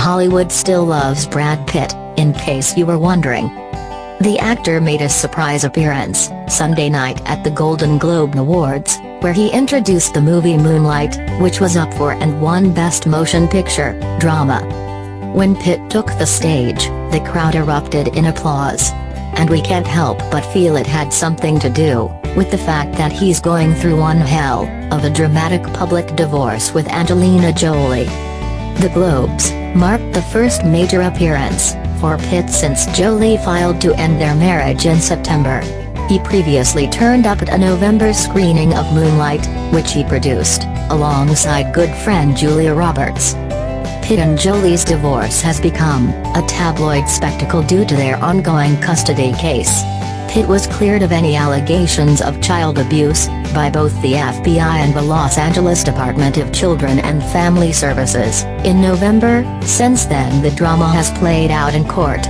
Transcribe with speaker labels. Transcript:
Speaker 1: Hollywood still loves Brad Pitt, in case you were wondering. The actor made a surprise appearance Sunday night at the Golden Globe Awards, where he introduced the movie Moonlight, which was up for and won Best Motion Picture, Drama. When Pitt took the stage, the crowd erupted in applause. And we can't help but feel it had something to do with the fact that he's going through one hell of a dramatic public divorce with Angelina Jolie. The Globes marked the first major appearance for Pitt since Jolie filed to end their marriage in September. He previously turned up at a November screening of Moonlight, which he produced, alongside good friend Julia Roberts. Pitt and Jolie's divorce has become a tabloid spectacle due to their ongoing custody case. Pitt was cleared of any allegations of child abuse by both the FBI and the Los Angeles Department of Children and Family Services in November. Since then, the drama has played out in court.